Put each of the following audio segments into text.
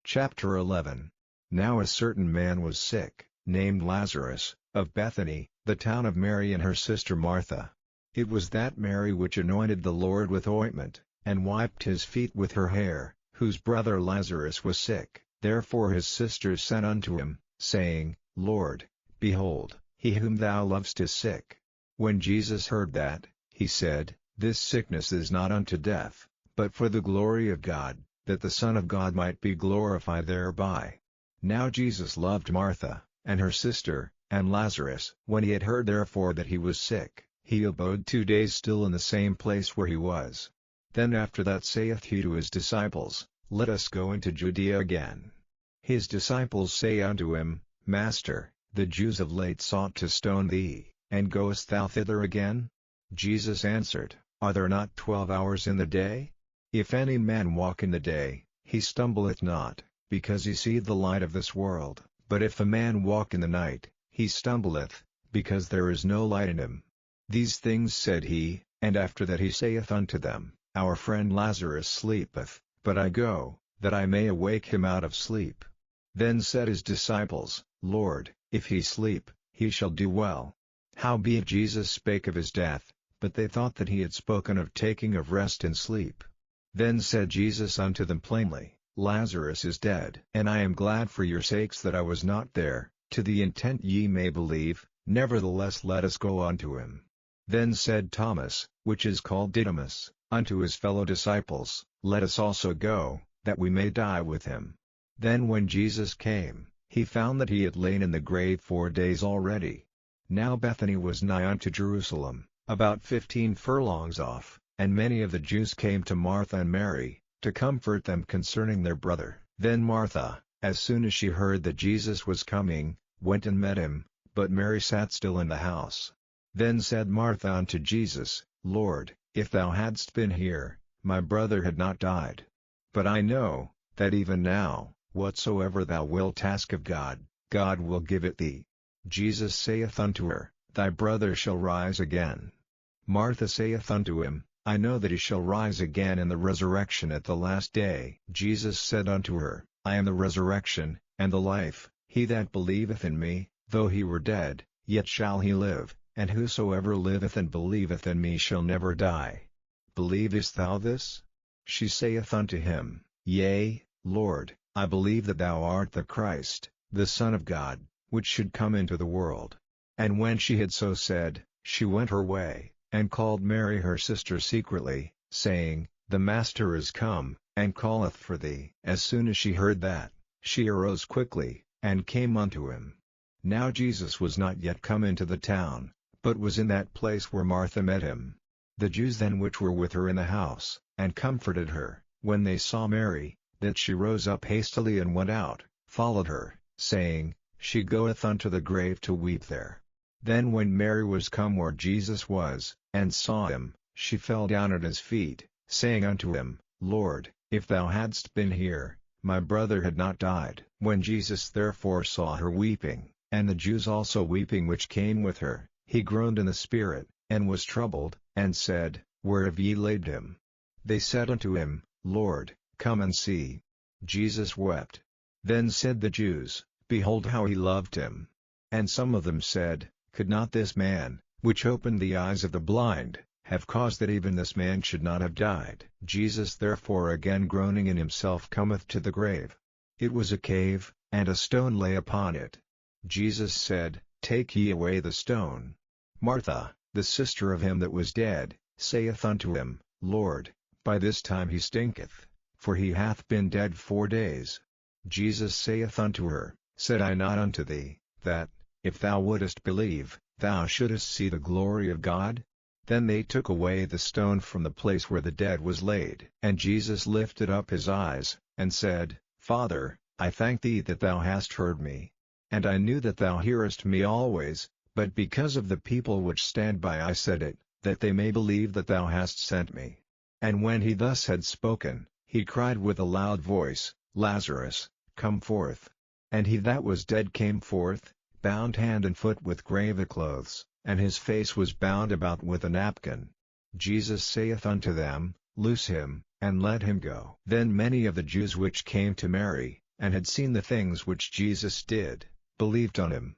Chapter 11. Now a certain man was sick, named Lazarus, of Bethany, the town of Mary and her sister Martha. It was that Mary which anointed the Lord with ointment, and wiped his feet with her hair, whose brother Lazarus was sick. Therefore his sisters sent unto him, saying, Lord, behold, he whom thou lovest is sick. When Jesus heard that, he said, This sickness is not unto death, but for the glory of God, that the Son of God might be glorified thereby. Now Jesus loved Martha, and her sister, and Lazarus. When he had heard therefore that he was sick, he abode 2 days still in the same place where he was. Then after that saith he to his disciples, Let us go into Judea again. His disciples say unto him, Master, the Jews of late sought to stone thee, and goest thou thither again? Jesus answered, Are there not 12 hours in the day? If any man walk in the day, he stumbleth not, because he seeth the light of this world. But if a man walk in the night, he stumbleth, because there is no light in him. These things said he, and after that he saith unto them, Our friend Lazarus sleepeth, but I go, that I may awake him out of sleep. Then said his disciples, Lord, if he sleep, he shall do well. Howbeit Jesus spake of his death, but they thought that he had spoken of taking of rest and sleep. Then said Jesus unto them plainly, Lazarus is dead. And I am glad for your sakes that I was not there, to the intent ye may believe. Nevertheless let us go unto him. Then said Thomas, which is called Didymus, unto his fellow disciples, Let us also go, that we may die with him. Then when Jesus came, he found that he had lain in the grave 4 days already. Now Bethany was nigh unto Jerusalem, about 15 furlongs off. And many of the Jews came to Martha and Mary, to comfort them concerning their brother. Then Martha, as soon as she heard that Jesus was coming, went and met him, but Mary sat still in the house. Then said Martha unto Jesus, Lord, if thou hadst been here, my brother had not died. But I know, that even now, whatsoever thou wilt ask of God, God will give it thee. Jesus saith unto her, Thy brother shall rise again. Martha saith unto him, I know that he shall rise again in the resurrection at the last day. Jesus said unto her, I am the resurrection, and the life. He that believeth in me, though he were dead, yet shall he live, and whosoever liveth and believeth in me shall never die. Believest thou this? She saith unto him, Yea, Lord, I believe that thou art the Christ, the Son of God, which should come into the world. And when she had so said, she went her way, and called Mary her sister secretly, saying, The Master is come, and calleth for thee. As soon as she heard that, she arose quickly, and came unto him. Now Jesus was not yet come into the town, but was in that place where Martha met him. The Jews then which were with her in the house, and comforted her, when they saw Mary, that she rose up hastily and went out, followed her, saying, She goeth unto the grave to weep there. Then when Mary was come where Jesus was, and saw him, she fell down at his feet, saying unto him, Lord, if thou hadst been here, my brother had not died. When Jesus therefore saw her weeping, and the Jews also weeping which came with her, he groaned in the spirit, and was troubled, and said, Where have ye laid him? They said unto him, Lord, come and see. Jesus wept. Then said the Jews, Behold how he loved him. And some of them said, Could not this man, which opened the eyes of the blind, have caused that even this man should not have died? Jesus therefore again groaning in himself cometh to the grave. It was a cave, and a stone lay upon it. Jesus said, Take ye away the stone. Martha, the sister of him that was dead, saith unto him, Lord, by this time he stinketh, for he hath been dead 4 days. Jesus saith unto her, Said I not unto thee, that, if thou wouldest believe, thou shouldest see the glory of God? Then they took away the stone from the place where the dead was laid. And Jesus lifted up his eyes, and said, Father, I thank thee that thou hast heard me. And I knew that thou hearest me always, but because of the people which stand by I said it, that they may believe that thou hast sent me. And when he thus had spoken, he cried with a loud voice, Lazarus, come forth. And he that was dead came forth, bound hand and foot with grave clothes, and his face was bound about with a napkin. Jesus saith unto them, Loose him, and let him go. Then many of the Jews which came to Mary, and had seen the things which Jesus did, believed on him.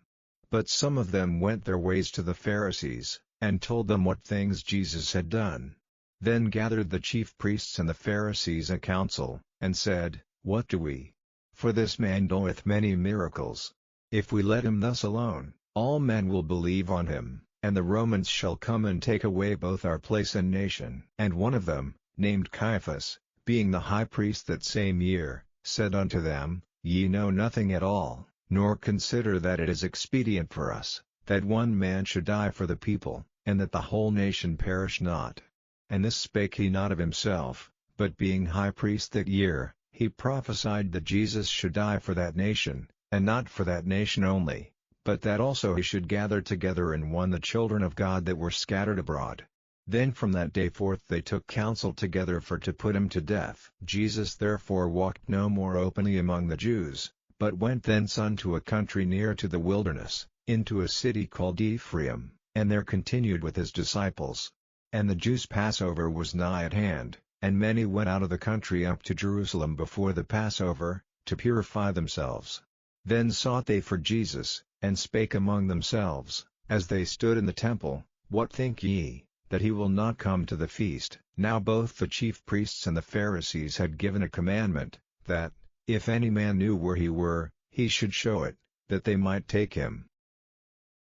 But some of them went their ways to the Pharisees, and told them what things Jesus had done. Then gathered the chief priests and the Pharisees a council, and said, What do we? For this man doeth many miracles. If we let him thus alone, all men will believe on him, and the Romans shall come and take away both our place and nation. And one of them, named Caiaphas, being the high priest that same year, said unto them, Ye know nothing at all, nor consider that it is expedient for us, that one man should die for the people, and that the whole nation perish not. And this spake he not of himself, but being high priest that year, he prophesied that Jesus should die for that nation, and not for that nation only, but that also he should gather together in one the children of God that were scattered abroad. Then from that day forth they took counsel together for to put him to death. Jesus therefore walked no more openly among the Jews, but went thence unto a country near to the wilderness, into a city called Ephraim, and there continued with his disciples. And the Jews' Passover was nigh at hand, and many went out of the country up to Jerusalem before the Passover, to purify themselves. Then sought they for Jesus, and spake among themselves, as they stood in the temple, What think ye, that he will not come to the feast? Now both the chief priests and the Pharisees had given a commandment, that, if any man knew where he were, he should show it, that they might take him.